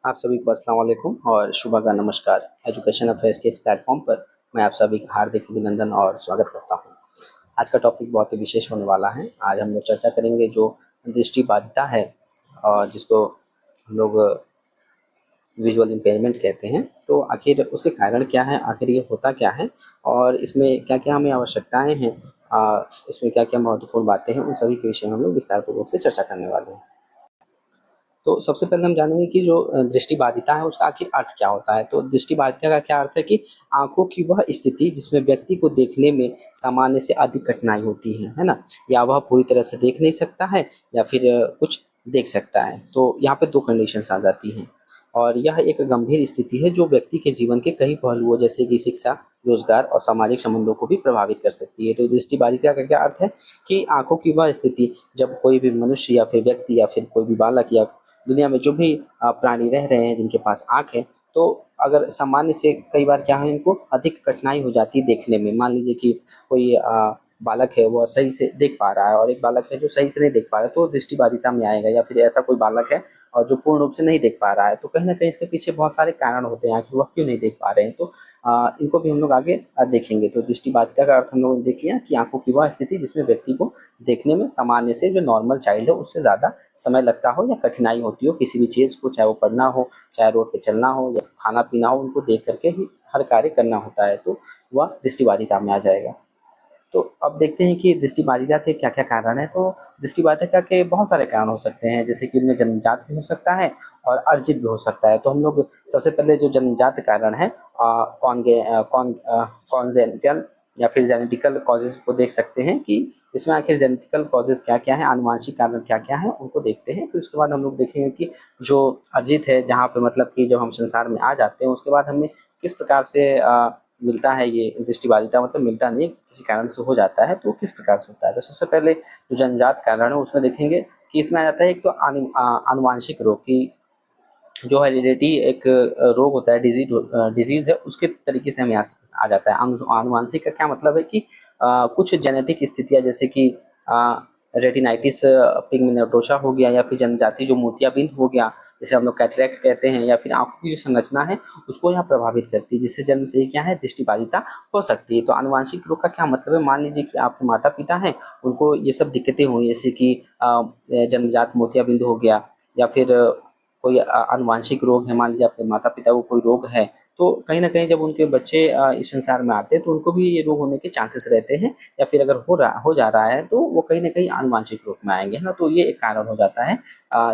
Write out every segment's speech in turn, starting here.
आप सभी को अस्सलाम वालेकुम और सुबह का नमस्कार। एजुकेशन अफेयर्स के इस प्लेटफॉर्म पर मैं आप सभी का हार्दिक अभिनंदन और स्वागत करता हूँ। आज का टॉपिक बहुत ही विशेष होने वाला है। आज हम लोग चर्चा करेंगे जो दृष्टिबाधिता है और जिसको हम लोग विजुअल इम्पेयरमेंट कहते हैं। तो आखिर उसके कारण क्या है, आखिर ये होता क्या है और इसमें क्या-क्या हमें आवश्यकताएँ हैं, इसमें क्या-क्या महत्वपूर्ण बातें हैं, उन सभी के विषय में हम लोग विस्तारपूर्वक से चर्चा करने वाले हैं। तो सबसे पहले हम जानेंगे कि जो दृष्टिबाधिता है उसका आखिर अर्थ क्या होता है। तो दृष्टिबाधिता का क्या अर्थ है कि आँखों की वह स्थिति जिसमें व्यक्ति को देखने में सामान्य से अधिक कठिनाई होती है ना? या वह पूरी तरह से देख नहीं सकता है या फिर कुछ देख सकता है। तो यहाँ पे 2 कंडीशंस आ जाती हैं और यह एक गंभीर स्थिति है जो व्यक्ति के जीवन के कई पहलुओं जैसे कि शिक्षा, रोज़गार और सामाजिक संबंधों को भी प्रभावित कर सकती है। तो दृष्टिबाधिता का क्या अर्थ है कि आँखों की वह स्थिति जब कोई भी मनुष्य या फिर व्यक्ति या फिर कोई भी बालक या दुनिया में जो भी प्राणी रह रहे हैं जिनके पास आँख है, तो अगर सामान्य से कई बार क्या है इनको अधिक कठिनाई हो जाती है देखने में। मान लीजिए कि कोई बालक है वो सही से देख पा रहा है और एक बालक है जो सही से नहीं देख पा रहा है, तो दृष्टिबाधिता में आएगा। या फिर ऐसा कोई बालक है और जो पूर्ण रूप से नहीं देख पा रहा है, तो कहीं न कहीं इसके पीछे बहुत सारे कारण होते हैं आखिर वह क्यों नहीं देख पा रहे हैं। तो इनको भी हम लोग आगे देखेंगे। तो दृष्टिबाधिता का अर्थ हम लोगों ने देख लिया कि आँखों की वह स्थिति जिसमें व्यक्ति को देखने में सामान्य से जो नॉर्मल चाइल्ड है उससे ज़्यादा समय लगता हो या कठिनाई होती हो किसी भी चीज़ को, चाहे वो पढ़ना हो, चाहे रोड पे चलना हो या खाना-पीना हो, उनको देख कर के ही हर कार्य करना होता है, तो वह दृष्टिबाधिता में आ जाएगा। तो अब देखते हैं कि दृष्टिबाधिता के क्या-क्या कारण हैं। तो दृष्टिबाधिता के बहुत सारे कारण हो सकते हैं, जैसे कि इनमें जन्मजात भी हो सकता है और अर्जित भी हो सकता है। तो हम लोग सबसे पहले जो जन्मजात कारण है कॉन्जेनिटल या फिर जेनेटिकल कॉजेज़ को देख सकते हैं कि इसमें आखिर जेनेटिकल कॉजेज़ क्या-क्या हैं, आनुवांशिक कारण क्या-क्या हैं, उनको देखते हैं। फिर उसके बाद हम लोग देखेंगे कि जो अर्जित है, जहाँ पे मतलब कि जब हम संसार में आ जाते हैं, उसके बाद हमें किस प्रकार से मिलता है ये दृष्टिबाधिता, मतलब मिलता नहीं है, किसी कारण से हो जाता है, तो किस प्रकार से होता है। तो सबसे पहले जो जन्मजात कारण है उसमें देखेंगे कि इसमें आ जाता है एक तो आनुवांशिक रोग की जो हेरिडिटी एक रोग होता है, डिजीज़ है, उसके तरीके से हमें आ जाता है। आनुवांशिक का क्या मतलब है कि कुछ जेनेटिक स्थितियाँ जैसे कि रेटिनाइटिस पिग्मेंटोसा हो गया या फिर जन्मजाति जो मोतियाबिंद हो गया, जिसे हम लोग कैटरैक्ट कहते हैं, या फिर आँखों की जो संरचना है उसको यह प्रभावित करती है, जिससे जन्म से ही क्या है दृष्टिबाधिता हो सकती है। तो आनुवांशिक रोग का क्या मतलब है, मान लीजिए कि आपके माता-पिता हैं, उनको ये सब दिक्कतें हुई जैसे कि जन्मजात मोतियाबिंद हो गया या फिर कोई आनुवांशिक रोग है, मान लीजिए आपके माता-पिता को कोई रोग है, तो कहीं न कहीं जब उनके बच्चे इस संसार में आते हैं तो उनको भी ये रोग होने के चांसेस रहते हैं, या फिर अगर हो जा रहा है तो वो कहीं न कहीं आनुवांशिक रूप में आएँगे, है ना? तो ये एक कारण हो जाता है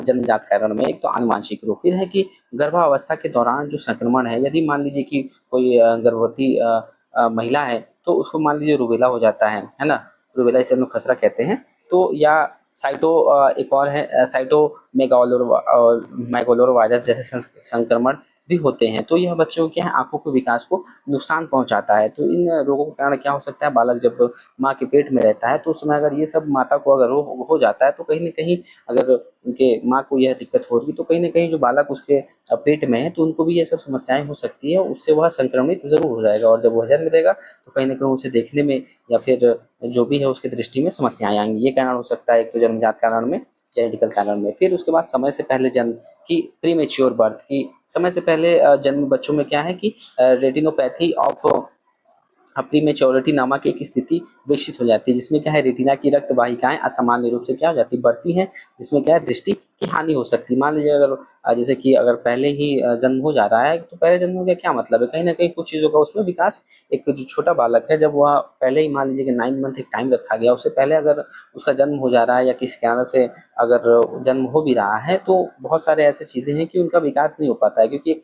जन्मजात कारण में। एक तो आनुवांशिक रोग, फिर है कि गर्भावस्था के दौरान जो संक्रमण है, यदि मान लीजिए कि कोई गर्भवती महिला है, तो उसको मान लीजिए रूबेला हो जाता है ना? रूबेला जिसे हम लोग खसरा कहते हैं, तो या एक और है मैगोलोर वायरस जैसे संक्रमण भी होते हैं। तो यह बच्चों के क्या है आँखों के विकास को नुकसान पहुँचाता है। तो इन रोगों के कारण क्या हो सकता है, बालक जब माँ के पेट में रहता है तो उस समय अगर ये सब माता को अगर रोग हो जाता है, तो कहीं न कहीं अगर उनके माँ को यह दिक्कत होगी तो कहीं न कहीं जो बालक उसके पेट में है तो उनको भी ये सब समस्याएँ हो सकती है, उससे वह संक्रमित ज़रूर हो जाएगा और जब वह जन्म लेगा तो कहीं न कहीं उसे देखने में या फिर जो भी है उसकी दृष्टि में समस्याएँ आएँगी। ये कारण हो सकता है एक तो जन्मजात कारण में, जेनेटिकल कारण में। फिर उसके बाद समय से पहले जन्म की प्रीमैच्योर बर्थ की समय से पहले जन्म बच्चों में क्या है कि रेटिनोपैथी ऑफ प्रीमेच्योरिटी नामक एक स्थिति विकसित हो जाती है, जिसमें क्या है रेटिना की रक्त वाहिकाएँ असामान्य रूप से क्या हो जाती है, बढ़ती हैं, जिसमें क्या है दृष्टि की हानि हो सकती है। मान लीजिए अगर जैसे कि अगर पहले ही जन्म हो जा रहा है, तो पहले जन्म हो गया क्या मतलब है, कहीं न कहीं कुछ चीज़ों का उसमें विकास, एक जो छोटा बालक है जब वह पहले ही मान लीजिए कि 9 मंथ एक टाइम रखा गया, उससे पहले अगर उसका जन्म हो जा रहा है या किसी कारण से अगर जन्म हो भी रहा है, तो बहुत सारे ऐसी चीज़ें हैं कि उनका विकास नहीं हो पाता है, क्योंकि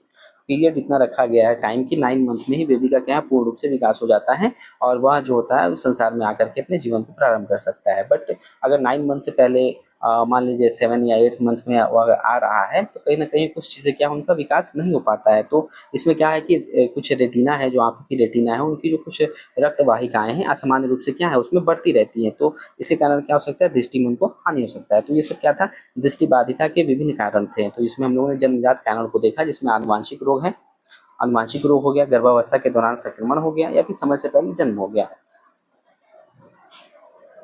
पीरियड इतना रखा गया है टाइम की 9 मंथ में ही बेबी का क्या है पूर्ण रूप से विकास हो जाता है और वह जो होता है संसार में आकर के अपने जीवन को प्रारंभ कर सकता है। बट अगर 9 मंथ से पहले मान लीजिए 7 या 8 मंथ में वो अगर आ रहा है, तो कहीं न कहीं कुछ चीज़ें क्या उनका विकास नहीं हो पाता है। तो इसमें क्या है कि कुछ रेटिना है, जो आँखों की रेटिना है, उनकी जो कुछ रक्त वाहिकाएँ हैं असामान्य रूप से क्या है उसमें बढ़ती रहती हैं। तो इसी कारण क्या हो सकता है दृष्टि में उनको हानि हो सकता है। तो ये सब क्या था, दृष्टिबाधिता के विभिन्न कारण थे। तो इसमें हम लोगों ने जन्मजात कारण को देखा, जिसमें आनुवांशिक रोग है, आनुवांशिक रोग हो गया, गर्भावस्था के दौरान संक्रमण हो गया या फिर समय से पहले जन्म हो गया।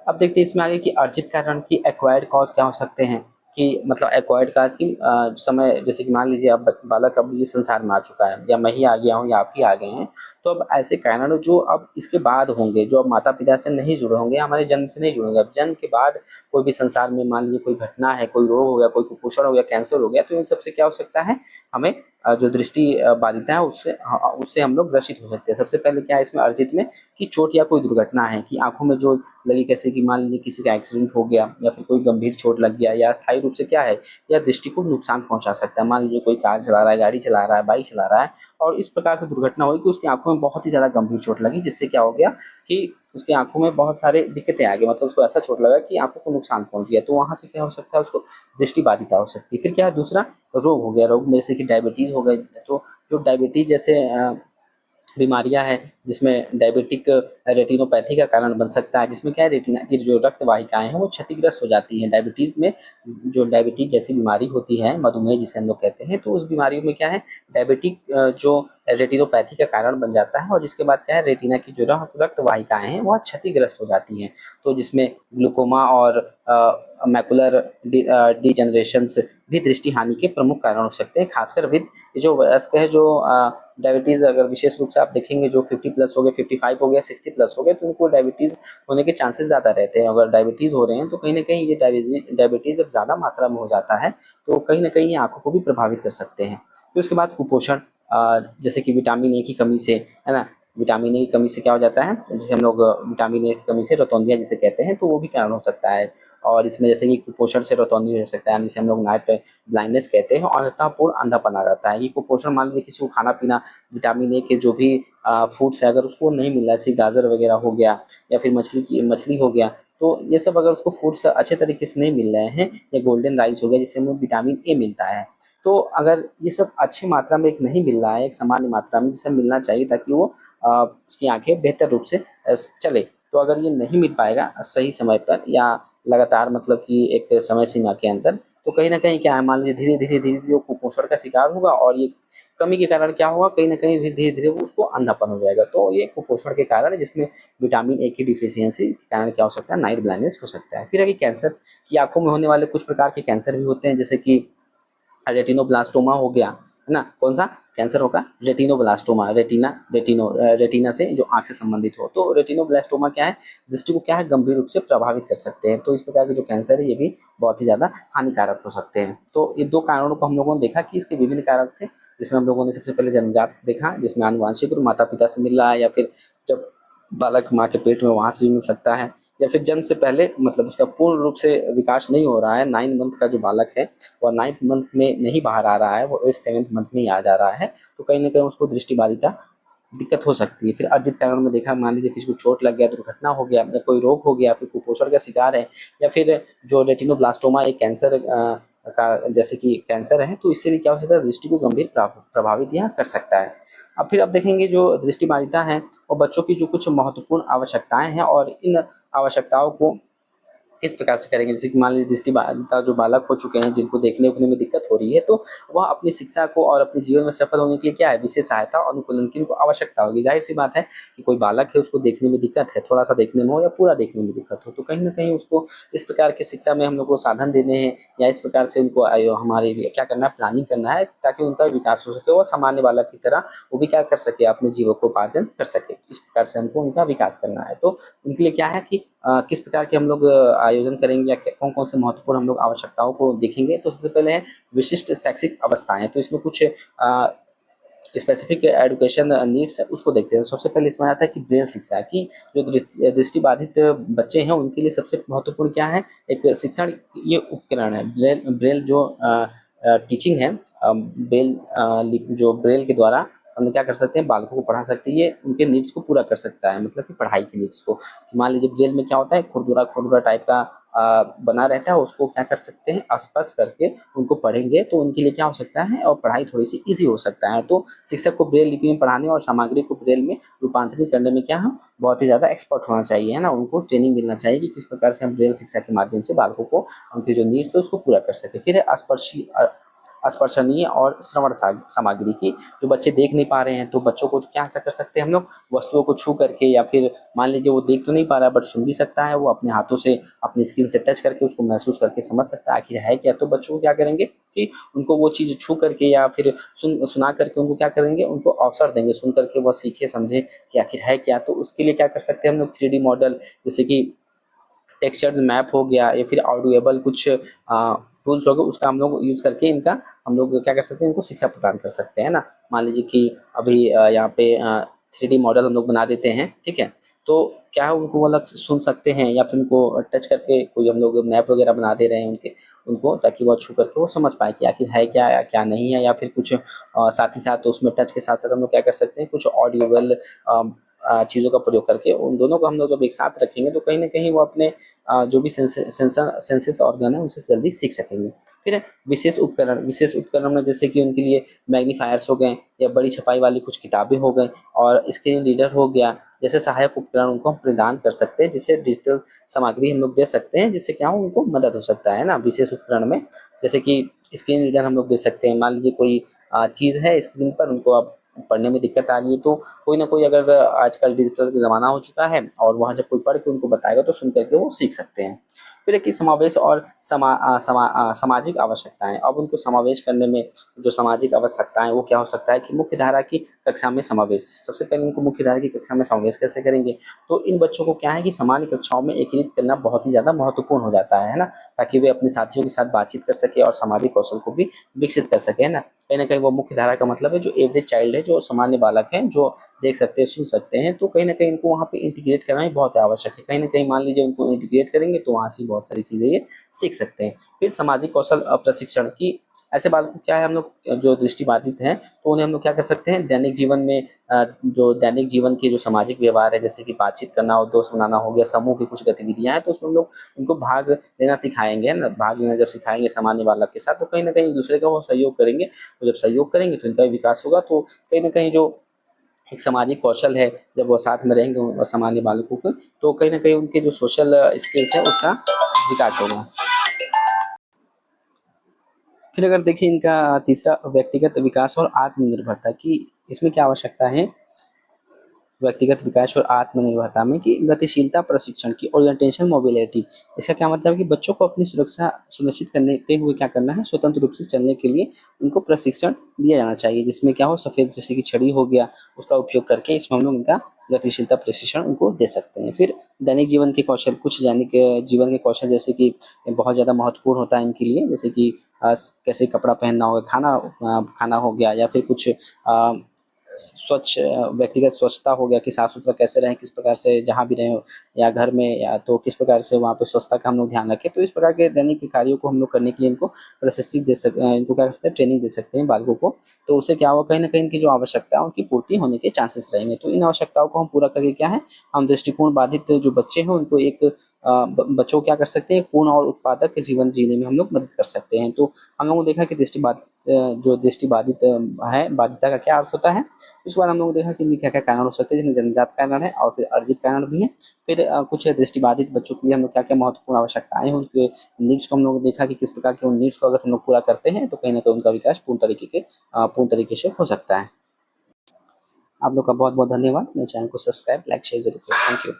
अब देखते हैं इसमें आगे कि अर्जित कारण की एक्वायर्ड कॉज क्या हो सकते हैं। कि मतलब एक्वायर्ड काज की समय, जैसे कि मान लीजिए अब बालक अब ये संसार में आ चुका है, या मैं ही आ गया हूँ या आप ही आ गए हैं, तो अब ऐसे कारण जो अब इसके बाद होंगे, जो अब माता पिता से नहीं जुड़े होंगे, हमारे जन्म से नहीं जुड़ेंगे, अब जन्म के बाद कोई भी संसार में मान लीजिए कोई घटना है, कोई रोग हो गया, कोई कुपोषण हो गया, कैंसर हो गया, तो इन सबसे क्या हो सकता है, हमें जो दृष्टि बाधिता है उससे हम लोग ग्रसित हो सकते हैं। सबसे पहले क्या है इसमें अर्जित में, कि चोट या कोई दुर्घटना है, कि आंखों में जो लगी, कैसे कि मान लीजिए किसी का एक्सीडेंट हो गया या फिर कोई गंभीर चोट लग गया, या स्थायी रूप से क्या है, या दृष्टि को नुकसान पहुंचा सकता है। मान लीजिए कोई कार चला रहा है, गाड़ी चला रहा है, बाइक चला रहा है, और इस प्रकार से दुर्घटना हुई कि उसकी आंखों में बहुत ही ज़्यादा गंभीर चोट लगी, जिससे क्या हो गया कि उसकी आंखों में बहुत सारे दिक्कतें आ गई, मतलब उसको ऐसा चोट लगा कि आंखों को नुकसान पहुंच गया, तो वहाँ से क्या हो सकता है, उसको दृष्टि बाधिता हो सकती है। फिर क्या है, दूसरा रोग हो गया, रोग में जैसे कि डायबिटीज़ हो गई, तो जो डायबिटीज़ जैसे बीमारियां हैं, जिसमें डायबिटिक रेटिनोपैथी का कारण बन सकता है, जिसमें क्या है, रेटिना की जो रक्त वाहिकाएं हैं वो क्षतिग्रस्त हो जाती हैं। डायबिटीज़ में जो डायबिटीज जैसी बीमारी होती है, मधुमेह जिसे हम लोग कहते हैं, तो उस बीमारी में क्या है, डायबिटिक जो रेटिनोपैथी का कारण बन जाता है, और जिसके बाद क्या है, रेटिना की जो रक्त वाहिकाएं हैं वह क्षतिग्रस्त हो जाती हैं, तो जिसमें ग्लूकोमा और मैकुलर डिजनरेशंस भी दृष्टि हानि के प्रमुख कारण हो सकते हैं। खासकर वृद्ध, जो वयस्क है, जो डायबिटीज़ अगर विशेष रूप से आप देखेंगे, जो 50 प्लस हो गए, 55 हो गया, 60 प्लस हो गए, तो उनको डायबिटीज़ होने के चांसेस ज़्यादा रहते हैं। अगर डायबिटीज़ हो रहे हैं तो कहीं ना कहीं ये डायबिटीज़ जब ज़्यादा मात्रा में हो जाता है तो कहीं ना कहीं ये आंखों को भी प्रभावित कर सकते हैं। फिर उसके बाद कुपोषण, जैसे कि विटामिन ए की कमी से, है ना, विटामिन ए की कमी से क्या हो जाता है, जैसे हम लोग विटामिन ए की कमी से रोतौंदिया जिसे कहते हैं, तो वो भी कारण हो सकता है। और इसमें जैसे कि कुपोषण से रोतौंदी हो सकता है, जिसे हम लोग नाइट ब्लाइंडनेस कहते हैं, और अंधतापूर्ण अंधापन आ जाता है। ये कुपोषण मान लीजिए किसी को खाना पीना, विटामिन ए के जो भी फूड्स है अगर उसको नहीं मिल रहा है, जैसे गाजर वगैरह हो गया, या फिर मछली हो गया, तो ये सब अगर उसको फूड्स अच्छे तरीके से नहीं मिल रहे हैं, या गोल्डन राइस हो गया जिससे हमें विटामिन ए मिलता है, तो अगर ये सब अच्छी मात्रा में एक नहीं मिल रहा है, एक सामान्य मात्रा में जिसे मिलना चाहिए ताकि वो उसकी आंखें बेहतर रूप से चले, तो अगर ये नहीं मिल पाएगा सही समय पर या लगातार, मतलब कि एक समय सीमा के अंदर, तो कहीं न कहीं क्या है, मान लीजिए धीरे-धीरे वो कुपोषण का शिकार होगा, और ये कमी के कारण क्या होगा, कहीं न कहीं धीरे-धीरे वो उसको अंधापन हो जाएगा। तो ये कुपोषण के कारण है, जिसमें विटामिन ए की डिफिशियंसी के कारण क्या हो सकता है, नाइट ब्लाइंडनेस हो सकता है। फिर अभी कैंसर, की आँखों में होने वाले कुछ प्रकार के कैंसर भी होते हैं, जैसे कि रेटिनोब्लास्टोमा हो गया, है ना, कौन सा कैंसर होगा, रेटिनोब्लास्टोमा, रेटिना से जो आँख से संबंधित हो, तो रेटिनोब्लास्टोमा क्या है, दृष्टि को क्या है, गंभीर रूप से प्रभावित कर सकते हैं। तो इस प्रकार के जो कैंसर है ये भी बहुत ही ज़्यादा हानिकारक हो सकते हैं। तो ये 2 कारणों को हम लोगों ने देखा कि इसके विभिन्न कारक थे, जिसमें हम लोगों ने सबसे पहले जन्मजात देखा, जिसमें आनुवांशिक रूप माता-पिता से मिल रहा है, या फिर जब बालक माँ के पेट में वहाँ से भी मिल सकता है, या फिर जन्म से पहले, मतलब उसका पूर्ण रूप से विकास नहीं हो रहा है, 9 मंथ का जो बालक है वह 9th मंथ में नहीं बाहर आ रहा है, वो 8th-7th मंथ में ही आ जा रहा है, तो कहीं न कहीं उसको दृष्टि बाधिता दिक्कत हो सकती है। फिर अर्जित कारण में देखा, मान लीजिए किसी को चोट लग गया, दुर्घटना हो गया, या कोई रोग हो गया, फिर कुपोषण का शिकार है, या फिर जो रेटिनोब्लास्टोमा एक कैंसर का जैसे कि कैंसर है, तो इससे भी क्या हो सकता है, दृष्टि को गंभीर प्रभावित या कर सकता है। अब देखेंगे जो दृष्टि बाधिता है, वो बच्चों की जो कुछ महत्वपूर्ण आवश्यकताएँ हैं, और इन आवश्यकताओं को किस प्रकार से करेंगे, जैसे कि मान लीजिए दृष्टिबाधिता जो बालक हो चुके हैं, जिनको देखने-उखने में दिक्कत हो रही है, तो वह अपनी शिक्षा को और अपने जीवन में सफल होने के लिए क्या है, विशेष सहायता और अनुकूलन की उनको आवश्यकता होगी। ज़ाहिर-सी बात है कि कोई बालक है, उसको देखने में दिक्कत है, थोड़ा-सा देखने में हो या पूरा देखने में दिक्कत हो, तो कहीं न कहीं उसको इस प्रकार की शिक्षा में हम लोग को साधन देने हैं, या इस प्रकार से उनको हमारे लिए क्या करना है, प्लानिंग करना है, ताकि उनका विकास हो सके, वो सामान्य बालक की तरह वो भी क्या कर सके, अपने जीविकोपार्जन कर सके। इस प्रकार से हमको उनका विकास करना है। तो उनके लिए क्या है कि किस प्रकार के हम लोग आयोजन करेंगे, या कौन-कौन से महत्वपूर्ण हम लोग आवश्यकताओं को देखेंगे। तो सबसे पहले है विशिष्ट शैक्षिक अवस्थाएँ, तो इसमें कुछ स्पेसिफिक एजुकेशन नीड्स है, उसको देखते हैं। सबसे पहले इसमें आता है कि ब्रेल शिक्षा की, जो दृष्टिबाधित बच्चे हैं उनके लिए सबसे महत्वपूर्ण क्या है, एक शिक्षण ये उपकरण है। ब्रेल जो टीचिंग है, जो ब्रेल के द्वारा हम लोग क्या कर सकते हैं, बालकों को पढ़ा सकते हैं, ये उनके नीड्स को पूरा कर सकता है, मतलब कि पढ़ाई के नीड्स को। मान लीजिए ब्रेल में क्या होता है, खुरदुरा टाइप का बना रहता है, उसको क्या कर सकते हैं, स्पर्श करके उनको पढ़ेंगे, तो उनके लिए क्या हो सकता है, और पढ़ाई थोड़ी सी ईज़ी हो सकता है। तो शिक्षक को ब्रेल लिपि में पढ़ाने और सामग्री को ब्रेल में रूपांतरित करने में क्या है, बहुत ही ज़्यादा एक्सपर्ट होना चाहिए, है ना। उनको ट्रेनिंग मिलना चाहिए कि किस प्रकार से हम ब्रेल शिक्षा के माध्यम से बालकों को उनकी जो नीड्स है उसको पूरा कर सकें। फिर है स्पर्शनीय और श्रवण सामग्री की, जो बच्चे देख नहीं पा रहे हैं तो बच्चों को क्या ऐसा कर सकते हैं हम लोग, वस्तुओं को छू करके, या फिर मान लीजिए वो देख तो नहीं पा रहा है बट सुन भी सकता है, वो अपने हाथों से अपनी स्किन से टच करके उसको महसूस करके समझ सकता है आखिर है क्या। तो बच्चों को क्या करेंगे कि उनको वो चीज़ छू करके या फिर सुना करके उनको क्या करेंगे, उनको अवसर देंगे, सुन करके वह सीखे समझे कि आखिर है क्या। तो उसके लिए क्या कर सकते हैं हम लोग, 3D मॉडल, जैसे कि टेक्सचर मैप हो गया या फिर ऑडियोबल कुछ टूल्स हो गए, उसका हम लोग यूज़ करके इनका हम लोग क्या कर सकते हैं, इनको शिक्षा प्रदान कर सकते हैं ना। मान लीजिए कि अभी यहाँ पे 3D मॉडल हम लोग बना देते हैं, ठीक है, तो क्या है उनको वो अलग सुन सकते हैं या फिर उनको टच करके कोई हम लोग मैप वगैरह बना दे रहे हैं उनके उनको, ताकि वो छू करके वो समझ पाए कि आखिर है क्या या क्या नहीं है। या फिर कुछ साथ ही साथ उसमें टच के साथ साथ हम लोग क्या कर सकते हैं, कुछ ऑडियोबल चीज़ों का प्रयोग करके उन दोनों को हम लोग जब एक साथ रखेंगे तो कहीं ना कहीं वो अपने जो भी सेंसेस ऑर्गन है उनसे जल्दी सीख सकेंगे। फिर विशेष उपकरण में जैसे कि उनके लिए मैग्नीफायर्स हो गए या बड़ी छपाई वाली कुछ किताबें हो गई और स्क्रीन रीडर हो गया, जैसे सहायक उपकरण उनको हम प्रदान कर सकते हैं, जिससे डिजिटल सामग्री हम लोग दे सकते हैं, जिससे क्या हो उनको मदद हो सकता है ना विशेष उपकरण में। जैसे कि स्क्रीन रीडर हम लोग दे सकते हैं, मान लीजिए कोई चीज़ है स्क्रीन पर, उनको अब पढ़ने में दिक्कत आ रही है तो कोई ना कोई, अगर आजकल डिजिटल ज़माना हो चुका है और वहाँ जब कोई पढ़ के उनको बताएगा तो सुन करके वो सीख सकते हैं। फिर एक कि समावेश और सामाजिक आवश्यकताएं, अब उनको समावेश करने में जो सामाजिक आवश्यकताएं वो क्या हो सकता है कि मुख्य धारा की कक्षा में समावेश, सबसे पहले इनको मुख्य धारा की कक्षा में समावेश कैसे करेंगे, तो इन बच्चों को क्या है कि सामान्य कक्षाओं में एकीकृत करना बहुत ही ज़्यादा महत्वपूर्ण हो जाता है ना, ताकि वे अपने साथियों के साथ बातचीत कर सके और सामाजिक कौशल को भी विकसित कर सके, है ना। कहीं ना कहीं वो मुख्य धारा का मतलब है जो एवरेज चाइल्ड है, जो सामान्य बालक है, जो देख सकते हैं सुन सकते हैं, तो कहीं ना कहीं इनको वहाँ पे इंटीग्रेट करना ही बहुत आवश्यक है। कहीं ना कहीं मान लीजिए उनको इंटीग्रेट करेंगे तो वहाँ से बहुत सारी चीज़ें ये सीख सकते हैं। फिर सामाजिक कौशल प्रशिक्षण की, ऐसे बालकों को क्या है, हम लोग जो दृष्टिबाधित हैं तो उन्हें हम लोग क्या कर सकते हैं, दैनिक जीवन में जो दैनिक जीवन के जो सामाजिक व्यवहार है, जैसे कि बातचीत करना और दोस्त बनाना हो गया, समूह की कुछ गतिविधियां हैं तो उसमें हम लोग उनको भाग लेना सिखाएंगे, है ना। भाग लेना जब सिखाएंगे सामान्य बालक के साथ तो कहीं ना कहीं एक दूसरे का वो सहयोग करेंगे, तो जब सहयोग करेंगे तो इनका भी विकास होगा। तो कहीं ना कहीं जो एक सामाजिक कौशल है, जब वो साथ में रहेंगे और सामान्य बालकों के, तो कहीं ना कहीं उनके जो सोशल स्किल्स है उसका विकास होगा। फिर अगर देखिए इनका तीसरा व्यक्तिगत विकास और आत्मनिर्भरता की, इसमें क्या आवश्यकता है, व्यक्तिगत विकास और आत्मनिर्भरता में कि गतिशीलता प्रशिक्षण की, ओरिएंटेशन मोबिलिटी। इसका क्या मतलब है कि बच्चों को अपनी सुरक्षा सुनिश्चित करते हुए क्या करना है, स्वतंत्र रूप से चलने के लिए उनको प्रशिक्षण दिया जाना चाहिए, जिसमें क्या हो, सफ़ेद जैसे कि छड़ी हो गया उसका उपयोग करके इसमें हम लोग इनका गतिशीलता प्रशिक्षण उनको दे सकते हैं। फिर दैनिक जीवन के कौशल, कुछ दैनिक जीवन के कौशल जैसे कि बहुत ज़्यादा महत्वपूर्ण होता है इनके लिए, जैसे कि कैसे कपड़ा पहनना होगा, खाना हो गया, या फिर कुछ स्वच्छ व्यक्तिगत स्वच्छता हो गया कि साफ सुथरा कैसे रहें, किस प्रकार से जहाँ भी रहें या घर में, या तो किस प्रकार से वहाँ पे स्वच्छता का हम लोग ध्यान रखें। तो इस प्रकार के दैनिक कार्यों को हम लोग करने के लिए इनको इनको क्या करते हैं, ट्रेनिंग दे सकते हैं बालकों को। तो उससे क्या होगा, कहीं ना कहीं इनकी जो आवश्यकता है उनकी पूर्ति होने के चांसेस रहेंगे। तो इन आवश्यकताओं को हम पूरा करके क्या है, हम दृष्टिकोण बाधित जो बच्चे हैं उनको एक बच्चों को क्या कर सकते हैं, एक पूर्ण और उत्पादक जीवन जीने में हम लोग मदद कर सकते हैं। तो हम लोगों ने देखा कि जो दृष्टिबाधित है, बाधिता का क्या अर्थ होता है। उसके बाद हम लोगों ने देखा कि इनके क्या-क्या कारण हो सकते हैं, जिनमें जन्मजात कारण है और फिर अर्जित कारण भी है। फिर कुछ दृष्टिबाधित बच्चों के लिए हम लोग क्या-क्या महत्वपूर्ण आवश्यकताएँ हैं, उनके नीड्स को हम लोगों ने देखा कि किस प्रकार के उन नीड्स को अगर हम लोग पूरा करते हैं, तो कहीं न कहीं उनका विकास पूर्ण तरीके से हो सकता है। आप लोग का बहुत-बहुत धन्यवाद। मेरे चैनल को सब्सक्राइब, लाइक, शेयर ज़रूर करें। Thank you.